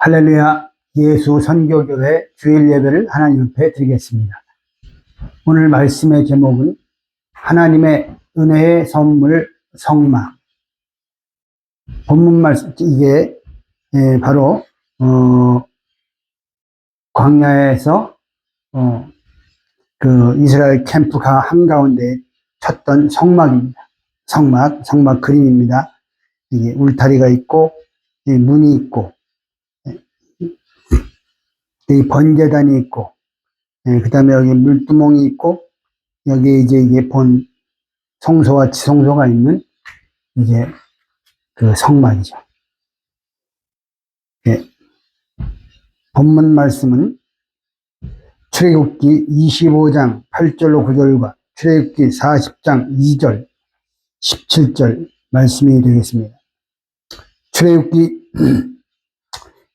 할렐루야. 예수 선교교회 주일 예배를 하나님 앞에 드리겠습니다. 오늘 말씀의 제목은 하나님의 은혜의 선물 성막. 본문 말씀, 이게 바로 광야에서 그 이스라엘 캠프가 한가운데 쳤던 성막입니다. 성막 그림입니다. 이게 울타리가 있고 문이 있고 이 번제단이 있고, 그 다음에 여기 물두멍이 있고, 여기 이게 본 성소와 지성소가 있는 이제 그 성막이죠. 본문 말씀은 출애굽기 25장 8절로 9절과 출애굽기 40장 2절, 17절 말씀이 되겠습니다. 출애굽기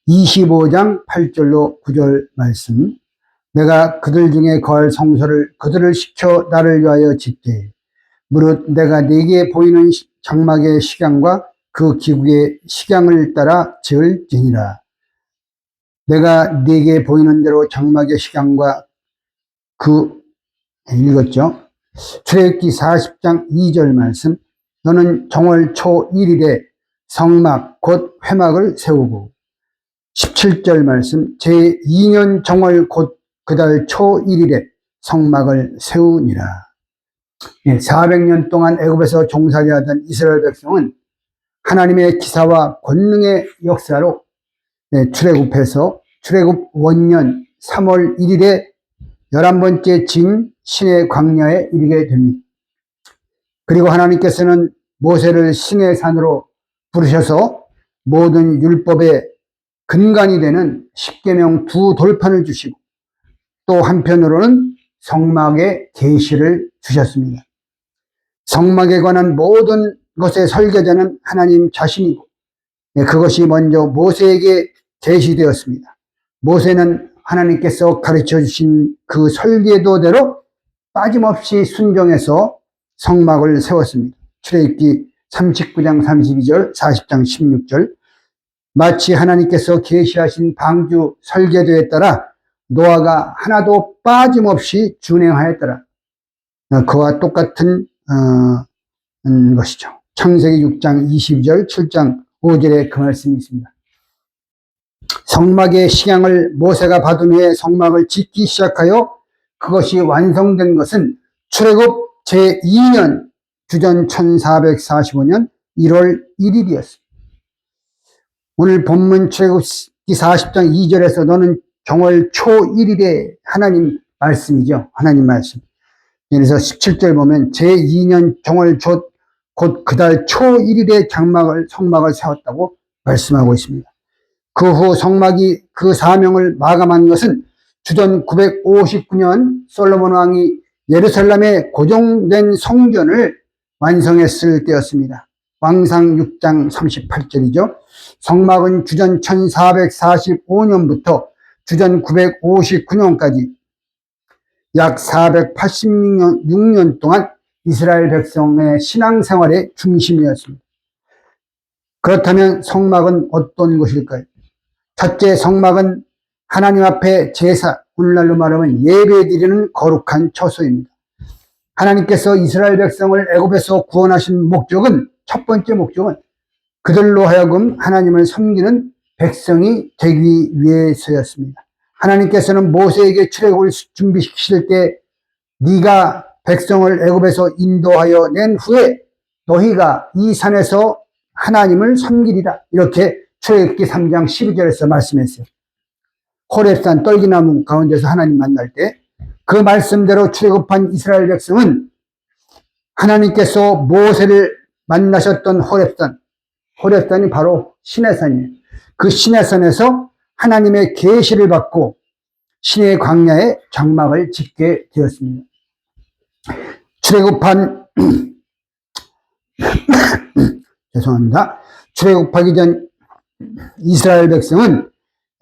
25장 8절로 9절 말씀. 내가 그들 중에 거할 성소를 그들을 시켜 나를 위하여 짓게. 무릇 내가 네게 보이는 장막의 식양과 그 기구의 식양을 따라 지을지니라. 내가 네게 보이는 대로 장막의 식양과 읽었죠? 출애굽기 40장 2절 말씀. 너는 정월 초 1일에 성막 곧 회막을 세우고 17절 말씀, 제2년 정월 곧 그달 초 1일에 성막을 세우니라. 400년 동안 애굽에서 종살이하던 이스라엘 백성은 하나님의 기사와 권능의 역사로 출애굽해서 출애굽 원년 3월 1일에 11번째 진 시내 광야에 이르게 됩니다. 그리고 하나님께서는 모세를 시내 산으로 부르셔서 모든 율법의 근간이 되는 십계명 두 돌판을 주시고 또 한편으로는 성막의 계시를 주셨습니다. 성막에 관한 모든 것의 설계자는 하나님 자신이고 그것이 먼저 모세에게 계시되었습니다. 모세는 하나님께서 가르쳐 주신 그 설계도대로 빠짐없이 순종해서 성막을 세웠습니다. 출애굽기 39장 32절, 40장 16절. 마치 하나님께서 계시하신 방주 설계도에 따라 노아가 하나도 빠짐없이 준행하였더라. 그와 똑같은 것이죠. 창세기 6장 22절, 7장 5절에 그 말씀이 있습니다. 성막의 식양을 모세가 받은 후에 성막을 짓기 시작하여 그것이 완성된 것은 출애굽 제2년 주전 1445년 1월 1일이었습니다. 오늘 본문 출애굽기 40장 2절에서 너는 정월 초 1일에 하나님 말씀이죠. 하나님 말씀. 그래서 17절 보면 제2년 정월 곧 그달 초 1일에 성막을 세웠다고 말씀하고 있습니다. 그 후 성막이 그 사명을 마감한 것은 주전 959년 솔로몬 왕이 예루살렘에 고정된 성전을 완성했을 때였습니다. 왕상 6장 38절이죠. 성막은 주전 1445년부터 주전 959년까지 약 486년 동안 이스라엘 백성의 신앙생활의 중심이었습니다. 그렇다면 성막은 어떤 것일까요? 첫째, 성막은 하나님 앞에 제사, 오늘날로 말하면 예배드리는 거룩한 처소입니다. 하나님께서 이스라엘 백성을 애굽에서 구원하신 목적은, 첫 번째 목적은 그들로 하여금 하나님을 섬기는 백성이 되기 위해서였습니다. 하나님께서는 모세에게 출애굽을 준비시킬 때 네가 백성을 애굽에서 인도하여 낸 후에 너희가 이 산에서 하나님을 섬기리라. 이렇게 출애굽기 3장 12절에서 말씀했어요. 호렙산 떨기나무 가운데서 하나님 만날 때 그 말씀대로 출애굽한 이스라엘 백성은 하나님께서 모세를 만나셨던 호렙산이 바로 시내산이에요. 그 시내산에서 하나님의 계시를 받고 시내 광야에 장막을 짓게 되었습니다. 출애굽한 죄송합니다. 출애굽하기 전 이스라엘 백성은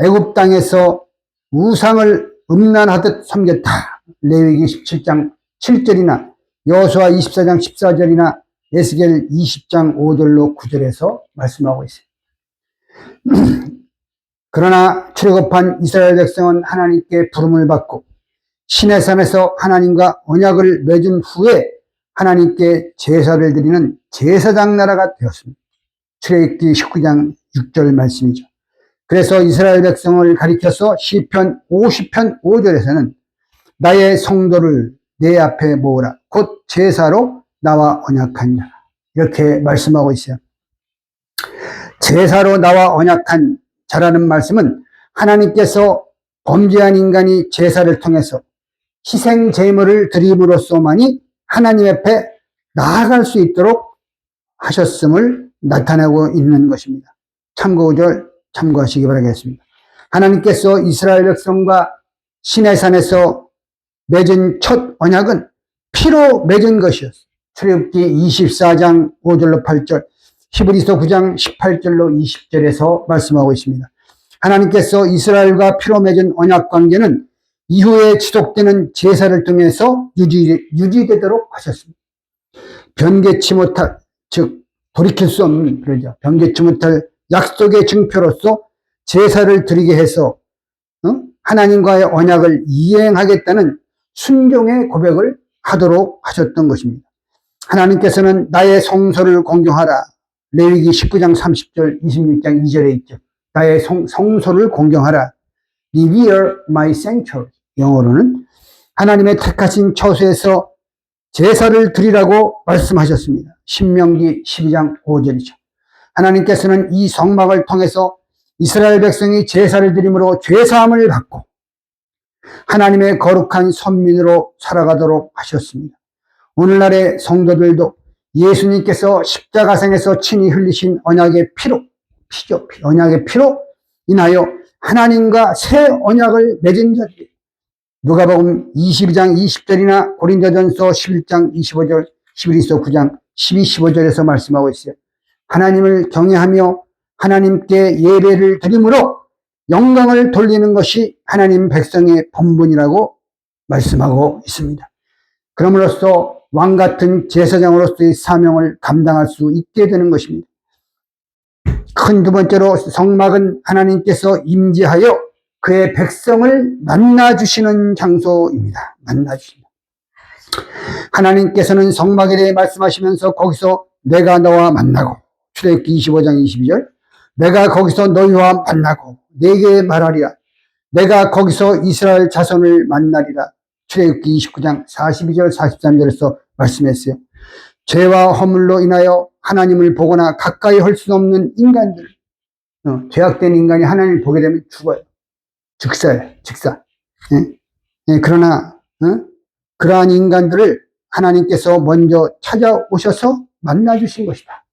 애굽 땅에서 우상을 음란하듯 섬겼다. 레위기 17장 7절이나 여호수아 24장 14절이나 에스겔 20장 5절로 9절에서 말씀하고 있어요. 그러나 출애굽한 이스라엘 백성은 하나님께 부름을 받고 시내산에서 하나님과 언약을 맺은 후에 하나님께 제사를 드리는 제사장 나라가 되었습니다. 출애굽기 19장 6절 말씀이죠. 그래서 이스라엘 백성을 가리켜서 시편 50편 5절에서는 나의 성도를 내 앞에 모으라. 곧 제사로 나와 언약한 자라. 이렇게 말씀하고 있어요. 제사로 나와 언약한 자라는 말씀은 하나님께서 범죄한 인간이 제사를 통해서 희생 제물을 드림으로써만이 하나님 앞에 나아갈 수 있도록 하셨음을 나타내고 있는 것입니다. 참고구절 참고하시기 바라겠습니다. 하나님께서 이스라엘 백성과 시내산에서 맺은 첫 언약은 피로 맺은 것이었어요. 출애굽기 24장 5절로 8절, 히브리서 9장 18절로 20절에서 말씀하고 있습니다. 하나님께서 이스라엘과 피로 맺은 언약 관계는 이후에 지속되는 제사를 통해서 유지되도록 하셨습니다. 변개치 못할, 즉 돌이킬 수 없는, 그러죠. 변개치 못할 약속의 증표로서 제사를 드리게 해서 하나님과의 언약을 이행하겠다는 순종의 고백을 하도록 하셨던 것입니다. 하나님께서는 나의 성소를 공경하라. 레위기 19장 30절 26장 2절에 있죠. 나의 성소를 공경하라. Revere my sanctuary. 영어로는 하나님의 택하신 처소에서 제사를 드리라고 말씀하셨습니다. 신명기 12장 5절이죠. 하나님께서는 이 성막을 통해서 이스라엘 백성이 제사를 드림으로 죄사함을 받고 하나님의 거룩한 선민으로 살아가도록 하셨습니다. 오늘날의 성도들도 예수님께서 십자가상에서 친히 흘리신 언약의 피죠. 언약의 피로 인하여 하나님과 새 언약을 맺은 자들이 누가복음 22장 20절이나 고린도전서 11장 25절, 히브리서 9장 12, 15절에서 말씀하고 있어요. 하나님을 경외하며 하나님께 예배를 드림으로 영광을 돌리는 것이 하나님 백성의 본분이라고 말씀하고 있습니다. 그럼으로써 왕 같은 제사장으로서의 사명을 감당할 수 있게 되는 것입니다. 큰 두 번째로 성막은 하나님께서 임재하여 그의 백성을 만나주시는 장소입니다. 만나주십니다. 하나님께서는 성막에 대해 말씀하시면서 거기서 내가 너와 만나고, 출애굽기 25장 22절, 내가 거기서 너희와 만나고 네게 말하리라. 내가 거기서 이스라엘 자손을 만나리라. 출애굽기 29장 42절 43절에서 말씀했어요. 죄와 허물로 인하여 하나님을 보거나 가까이 할 수 없는 인간들, 죄악된 인간이 하나님을 보게 되면 죽어요. 즉사. 그러나 그러한 인간들을 하나님께서 먼저 찾아오셔서 만나주신 것이다.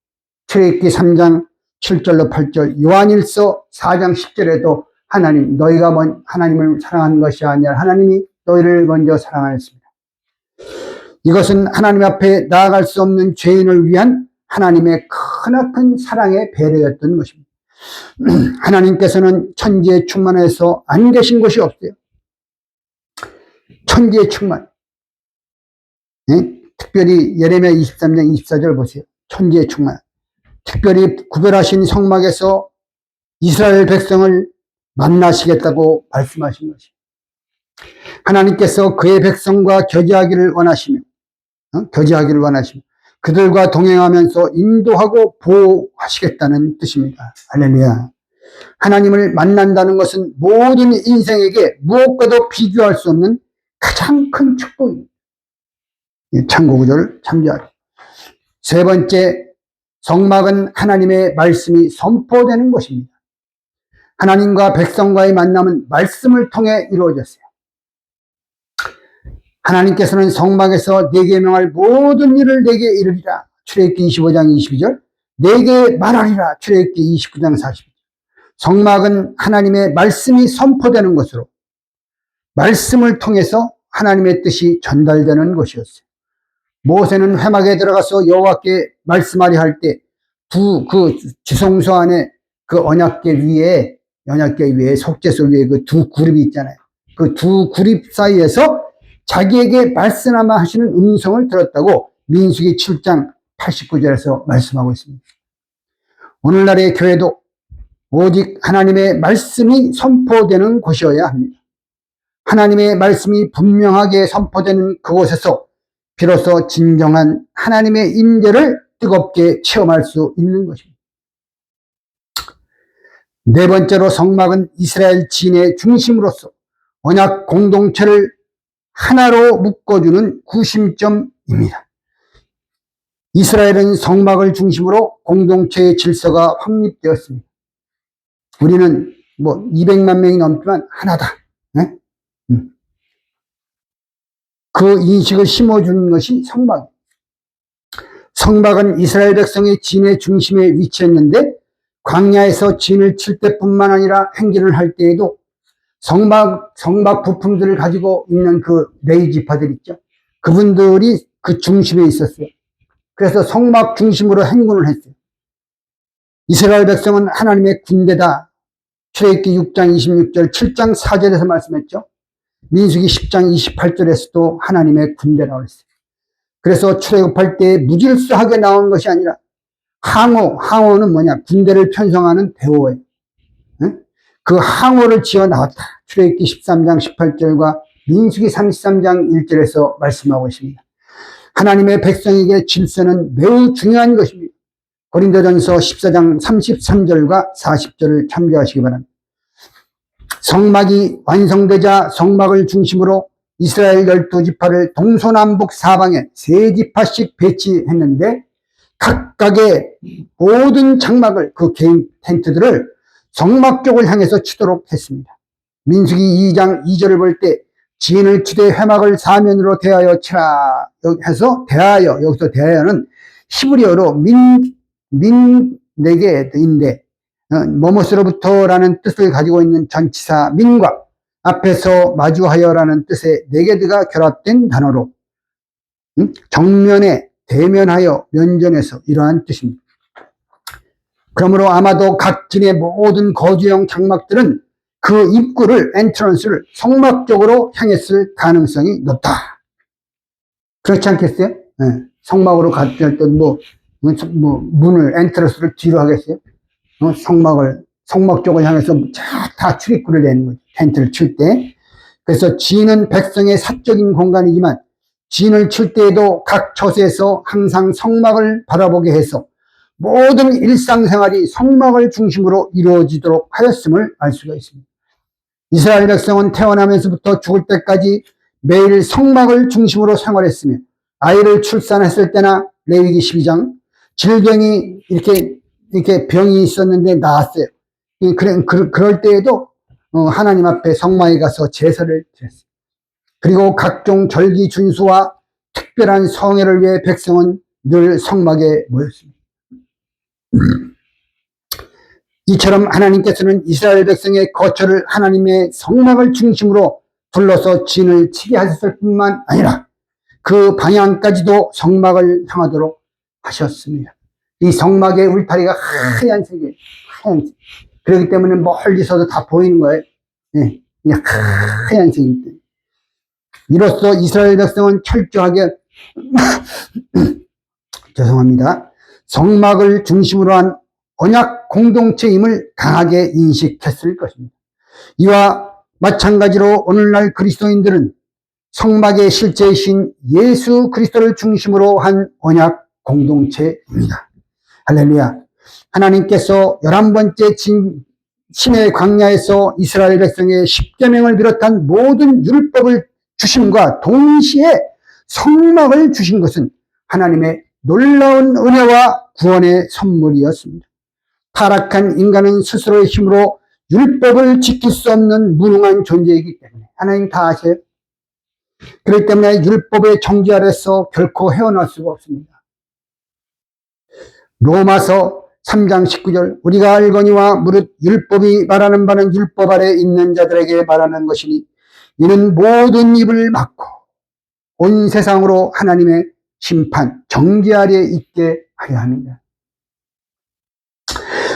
출애굽기 3장 7절로 8절, 요한일서 4장 10절에도 하나님, 너희가 하나님을 사랑한 것이 아니라 하나님이 너희를 먼저 사랑하였습니다. 이것은 하나님 앞에 나아갈 수 없는 죄인을 위한 하나님의 크나큰 사랑의 배려였던 것입니다. 하나님께서는 천지에 충만해서 안 계신 곳이 없어요. 천지에 충만. 특별히 예레미야 23장 24절 보세요. 천지에 충만. 특별히 구별하신 성막에서 이스라엘 백성을 만나시겠다고 말씀하신 것입니다. 하나님께서 그의 백성과 교제하기를 원하시며 그들과 동행하면서 인도하고 보호하시겠다는 뜻입니다. 할렐루야. 하나님을 만난다는 것은 모든 인생에게 무엇과도 비교할 수 없는 가장 큰 축복입니다. 참고구절을 참조하라. 세 번째, 성막은 하나님의 말씀이 선포되는 곳입니다. 하나님과 백성과의 만남은 말씀을 통해 이루어졌어요. 하나님께서는 성막에서 내게 명할 모든 일을 내게 이르리라. 출애굽기 25장 22절. 내게 말하리라. 출애굽기 29장 40절. 성막은 하나님의 말씀이 선포되는 것으로 말씀을 통해서 하나님의 뜻이 전달되는 것이었어요. 모세는 회막에 들어가서 여호와께 말씀하려 할 때 그 지성소 안에 그 언약궤 위에 속죄소 위에 그 두 그룹이 있잖아요. 그 두 그룹 사이에서 자기에게 말씀하마 하시는 음성을 들었다고 민수기 7장 89절에서 말씀하고 있습니다. 오늘날의 교회도 오직 하나님의 말씀이 선포되는 곳이어야 합니다. 하나님의 말씀이 분명하게 선포되는 그곳에서 비로소 진정한 하나님의 임재를 뜨겁게 체험할 수 있는 것입니다. 네 번째로 성막은 이스라엘 진의 중심으로서 언약 공동체를 하나로 묶어주는 구심점입니다. 이스라엘은 성막을 중심으로 공동체의 질서가 확립되었습니다. 우리는 200만 명이 넘지만 하나다. 네? 그 인식을 심어주는 것이 성막. 성막은 이스라엘 백성의 진의 중심에 위치했는데 광야에서 진을 칠 때뿐만 아니라 행진을 할 때에도 성막 부품들을 가지고 있는 그 레위 지파들 있죠. 그분들이 그 중심에 있었어요. 그래서 성막 중심으로 행군을 했어요. 이스라엘 백성은 하나님의 군대다. 출애굽기 6장 26절, 7장 4절에서 말씀했죠. 민수기 10장 28절에서도 하나님의 군대라고 했어요. 그래서 출애굽할 때 무질서하게 나온 것이 아니라 항호는 뭐냐? 군대를 편성하는 대호예요. 그 항호를 지어 나왔다. 출애굽기 13장 18절과 민수기 33장 1절에서 말씀하고 있습니다. 하나님의 백성에게 질서는 매우 중요한 것입니다. 고린도전서 14장 33절과 40절을 참조하시기 바랍니다. 성막이 완성되자 성막을 중심으로 이스라엘 12지파를 동서남북 사방에 3지파씩 배치했는데 각각의 모든 장막을, 그 개인 텐트들을 성막 쪽을 향해서 치도록 했습니다. 민수기 2장 2절을 볼 때 진을 치되 회막을 사면으로 대하여 치라 해서 여기서 대하여는 히브리어로 민네게인데 뭐뭇으로부터라는 뜻을 가지고 있는 전치사 민과 앞에서 마주하여라는 뜻의 네게드가 결합된 단어로 정면에 대면하여 면전에서 이러한 뜻입니다. 그러므로 아마도 각 진의 모든 거주용 장막들은 그 입구를, 엔트런스를 성막 쪽으로 향했을 가능성이 높다. 그렇지 않겠어요? 네. 성막으로 갈 때 문을, 엔트런스를 뒤로 하겠어요? 성막 쪽을 향해서 다 출입구를 내는 거죠. 텐트를 칠 때. 그래서 진은 백성의 사적인 공간이지만 진을 칠 때에도 각 처소에서 항상 성막을 바라보게 해서 모든 일상생활이 성막을 중심으로 이루어지도록 하였음을 알 수가 있습니다. 이스라엘 백성은 태어나면서부터 죽을 때까지 매일 성막을 중심으로 생활했으며 아이를 출산했을 때나 레위기 12장 질병이 이렇게 병이 있었는데 나았어요. 그럴 때에도 하나님 앞에 성막에 가서 제사를 드렸어요. 그리고 각종 절기 준수와 특별한 성회를 위해 백성은 늘 성막에 모였습니다. 이처럼 하나님께서는 이스라엘 백성의 거처를 하나님의 성막을 중심으로 불러서 진을 치게 하셨을 뿐만 아니라 그 방향까지도 성막을 향하도록 하셨습니다. 이 성막의 울타리가 하얀색이에요. 하얀색. 그렇기 때문에 멀리서도 다 보이는 거예요. 네, 하얀색이기 때문에. 이로써 이스라엘 백성은 철저하게 죄송합니다. 성막을 중심으로 한 언약 공동체임을 강하게 인식했을 것입니다. 이와 마찬가지로 오늘날 그리스도인들은 성막의 실제이신 예수 그리스도를 중심으로 한 언약 공동체입니다. 할렐루야. 하나님께서 11번째 신의 광야에서 이스라엘 백성의 십계명을 비롯한 모든 율법을 주심과 동시에 성막을 주신 것은 하나님의 놀라운 은혜와 구원의 선물이었습니다. 타락한 인간은 스스로의 힘으로 율법을 지킬 수 없는 무능한 존재이기 때문에 하나님 다 아세요? 그렇기 때문에 율법의 정죄 아래서 결코 헤어날 수가 없습니다. 로마서 3장 19절 우리가 알거니와 무릇 율법이 말하는 바는 율법 아래 있는 자들에게 말하는 것이니 이는 모든 입을 막고 온 세상으로 하나님의 심판, 정죄 아래에 있게 하려 합니다.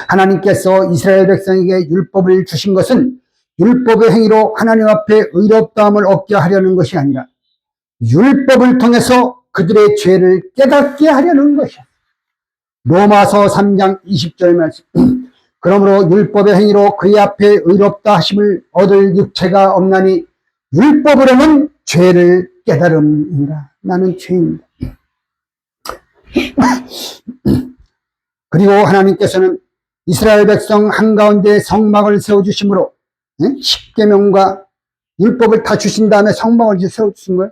하나님께서 이스라엘 백성에게 율법을 주신 것은 율법의 행위로 하나님 앞에 의롭다함을 얻게 하려는 것이 아니라 율법을 통해서 그들의 죄를 깨닫게 하려는 것이야. 로마서 3장 20절 말씀 그러므로 율법의 행위로 그의 앞에 의롭다 하심을 얻을 육체가 없나니 율법으로는 죄를 깨달음이니라. 나는 죄인이다. 그리고 하나님께서는 이스라엘 백성 한가운데 성막을 세워주심으로 십계명과 율법을 다 주신 다음에 성막을 세워주신 거예요.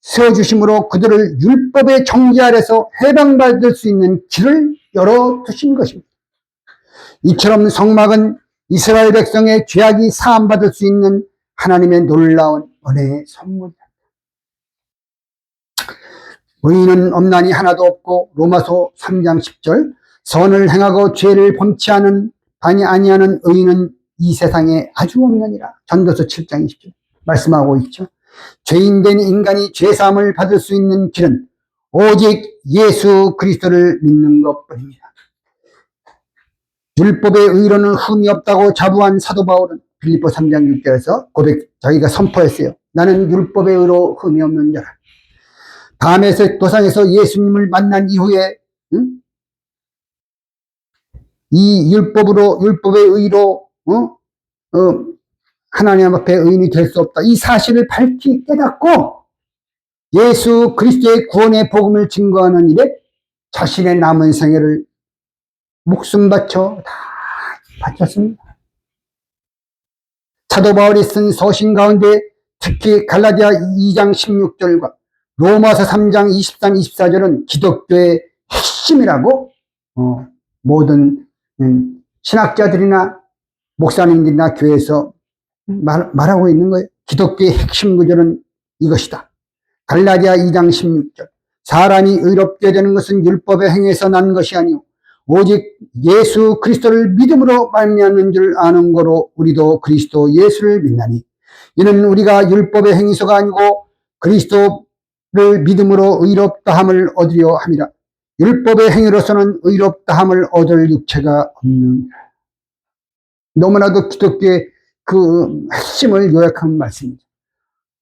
세워주심으로 그들을 율법의 정죄 아래서 해방받을 수 있는 길을 열어두신 것입니다. 이처럼 성막은 이스라엘 백성의 죄악이 사함받을 수 있는 하나님의 놀라운 은혜의 선물이다. 의인은 없나니 하나도 없고 로마서 3장 10절 선을 행하고 죄를 범치 아니하는 의인은 이 세상에 아주 없느니라. 전도서 7장 20절 말씀하고 있죠. 죄인된 인간이 죄사함을 받을 수 있는 길은 오직 예수 그리스도를 믿는 것뿐입니다. 율법의 의로는 흠이 없다고 자부한 사도 바울은 빌립보 3장 6절에서 자기가 선포했어요. 나는 율법의 의로 흠이 없는 자라. 다메섹 도상에서 예수님을 만난 이후에 이 율법의 의로 하나님 앞에 의인이 될 수 없다. 이 사실을 밝히 깨닫고 예수 그리스도의 구원의 복음을 증거하는 일에 자신의 남은 생애를 목숨 바쳐 다 바쳤습니다. 사도 바울이 쓴 서신 가운데 특히 갈라디아 2장 16절과 로마서 3장 23, 24절은 기독교의 핵심이라고 모든 신학자들이나 목사님들이나 교회에서 말하고 있는 거예요. 기독교의 핵심 구절은 이것이다. 갈라디아 2장 16절 사람이 의롭게 되는 것은 율법의 행위에서 난 것이 아니오 오직 예수 그리스도를 믿음으로 말미암는 줄 아는 거로 우리도 그리스도 예수를 믿나니 이는 우리가 율법의 행위서가 아니고 그리스도를 믿음으로 의롭다함을 얻으려 함이라. 율법의 행위로서는 의롭다함을 얻을 육체가 없느니라. 너무나도 기독교의 그 핵심을 요약한 말씀이죠.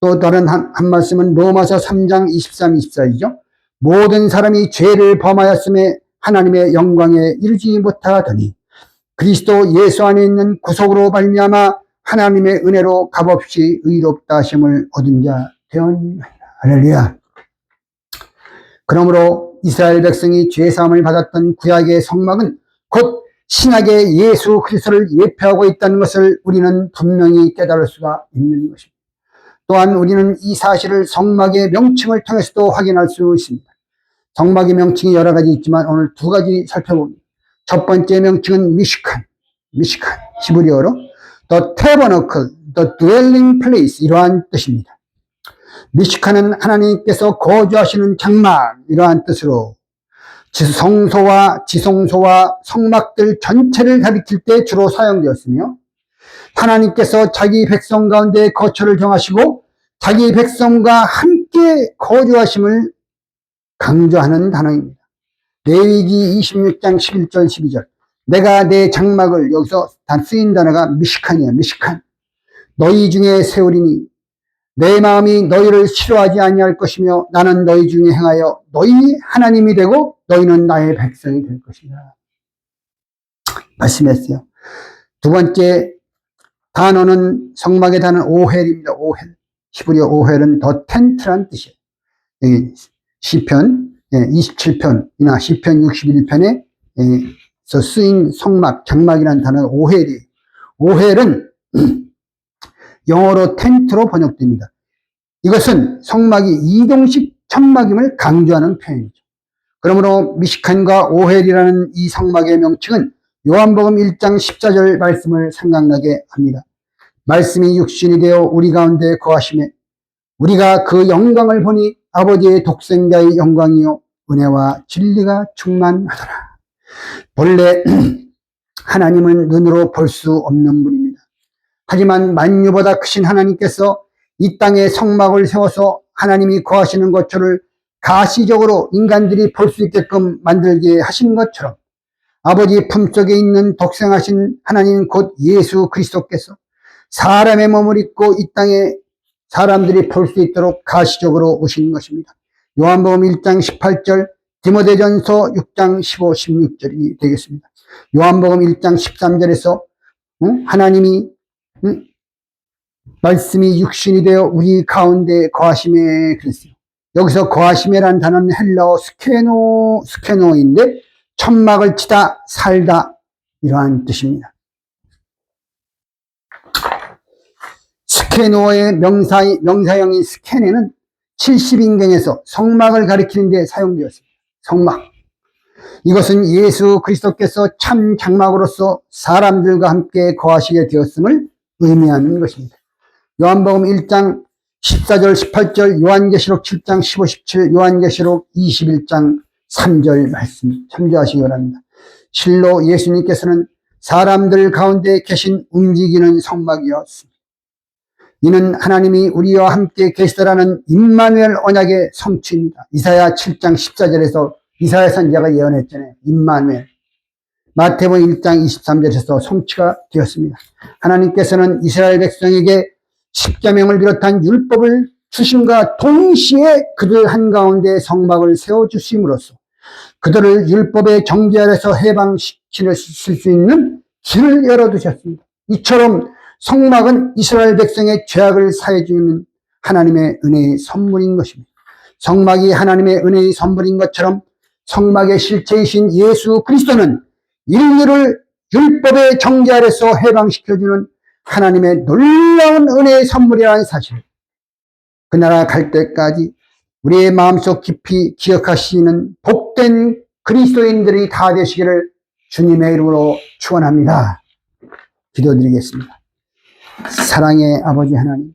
또 다른 한 말씀은 로마서 3장 23, 24이죠. 모든 사람이 죄를 범하였음에 하나님의 영광에 이르지 못하더니 그리스도 예수 안에 있는 구속으로 말미암아 하나님의 은혜로 값없이 의롭다 하심을 얻은 자 되었느니라. 할렐루야. 그러므로 이스라엘 백성이 죄사함을 받았던 구약의 성막은 곧 신약의 예수 그리스도를 예표하고 있다는 것을 우리는 분명히 깨달을 수가 있는 것입니다. 또한 우리는 이 사실을 성막의 명칭을 통해서도 확인할 수 있습니다. 성막의 명칭이 여러 가지 있지만 오늘 두 가지 살펴봅니다. 첫 번째 명칭은 미시칸, 히브리어로 The Tabernacle, The Dwelling Place 이러한 뜻입니다. 미시칸은 하나님께서 거주하시는 장막 이러한 뜻으로 지성소와 성막들 전체를 가리킬 때 주로 사용되었으며 하나님께서 자기 백성 가운데 거처를 정하시고 자기 백성과 함께 거주하심을 강조하는 단어입니다. 레위기 26장 11절 12절 내가 내 장막을 여기서 쓰인 단어가 미시칸이에요. 미시칸 너희 중에 세우리니 내 마음이 너희를 싫어하지 아니할 것이며 나는 너희 중에 행하여 너희 하나님이 되고 너희는 나의 백성이 될 것이다. 말씀했어요. 두 번째 단어는 성막의 단어는 오헬입니다. 오헬. 히브리어 오헬은 더 텐트란 뜻이에요. 시편 27편이나 시편 61편에 쓰인 성막, 장막이라는 단어는 오헬이에요. 오헬은 영어로 텐트로 번역됩니다. 이것은 성막이 이동식 천막임을 강조하는 표현이죠. 그러므로 미시칸과 오헬이라는 이 성막의 명칭은 요한복음 1장 14절 말씀을 생각나게 합니다. 말씀이 육신이 되어 우리 가운데 거하심에 우리가 그 영광을 보니 아버지의 독생자의 영광이요 은혜와 진리가 충만하더라. 본래 하나님은 눈으로 볼 수 없는 분입니다. 하지만 만유보다 크신 하나님께서 이 땅에 성막을 세워서 하나님이 거하시는 것처를 가시적으로 인간들이 볼 수 있게끔 만들게 하신 것처럼 아버지 품속에 있는 독생하신 하나님 곧 예수 그리스도께서 사람의 몸을 입고 이 땅에 사람들이 볼 수 있도록 가시적으로 오신 것입니다. 요한복음 1장 18절, 디모데전서 6장 15, 16절이 되겠습니다. 요한복음 1장 13절에서 하나님이 말씀이 육신이 되어 우리 가운데 거하심에 그랬어요. 여기서 거하심이라는 단어는 헬라어 스케노인데 천막을 치다 살다 이러한 뜻입니다. 스케노의 명사형인 스케네는 70인경에서 성막을 가리키는 데 사용되었습니다. 성막. 이것은 예수 그리스도께서 참 장막으로서 사람들과 함께 거하시게 되었음을 의미하는 것입니다. 요한복음 1장 14절 18절, 요한계시록 7장 15, 17, 요한계시록 21장 3절 말씀 참조하시기 바랍니다. 실로 예수님께서는 사람들 가운데 계신 움직이는 성막이었습니다. 이는 하나님이 우리와 함께 계시더라는 임마누엘 언약의 성취입니다. 이사야 7장 14절에서 이사야 선지자가 예언했잖아요. 임마누엘. 마태복음 1장 23절에서 성취가 되었습니다. 하나님께서는 이스라엘 백성에게 십계명을 비롯한 율법을 주심과 동시에 그들 한가운데 성막을 세워주심으로써 그들을 율법의 정죄 아래서 해방시킬 수 있는 길을 열어두셨습니다. 이처럼 성막은 이스라엘 백성의 죄악을 사해주는 하나님의 은혜의 선물인 것입니다. 성막이 하나님의 은혜의 선물인 것처럼 성막의 실체이신 예수 그리스도는 인류를 율법의 정죄 아래서 해방시켜주는 하나님의 놀라운 은혜의 선물이라는 사실, 그 나라 갈 때까지 우리의 마음속 깊이 기억하시는 복된 그리스도인들이 다 되시기를 주님의 이름으로 축원합니다. 기도드리겠습니다. 사랑의 아버지 하나님,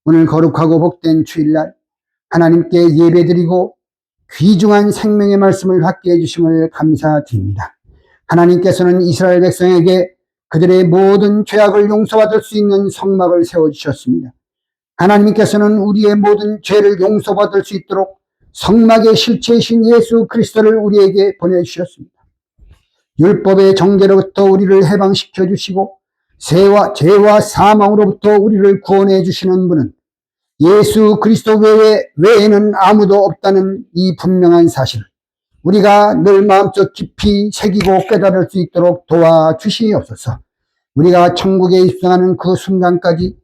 오늘 거룩하고 복된 주일날 하나님께 예배드리고 귀중한 생명의 말씀을 받게 해주심을 감사드립니다. 하나님께서는 이스라엘 백성에게 그들의 모든 죄악을 용서받을 수 있는 성막을 세워주셨습니다. 하나님께서는 우리의 모든 죄를 용서받을 수 있도록 성막의 실체이신 예수 그리스도를 우리에게 보내주셨습니다. 율법의 정죄로부터 우리를 해방시켜 주시고 죄와 사망으로부터 우리를 구원해 주시는 분은 예수 그리스도 외에는 아무도 없다는 이 분명한 사실을 우리가 늘 마음속 깊이 새기고 깨달을 수 있도록 도와주시옵소서. 우리가 천국에 입성하는 그 순간까지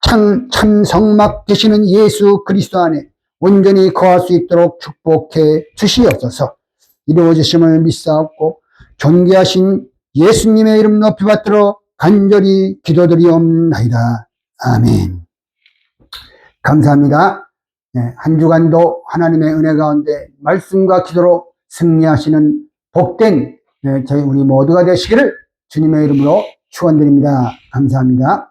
참 성막 되시는 예수 그리스도 안에 온전히 거할 수 있도록 축복해 주시옵소서. 이루어 주심을 믿사옵고 존귀하신 예수님의 이름 높이 받들어 간절히 기도드리옵나이다. 아멘. 감사합니다. 한 주간도 하나님의 은혜 가운데 말씀과 기도로 승리하시는 복된 저희 우리 모두가 되시기를 주님의 이름으로 축원드립니다. 감사합니다.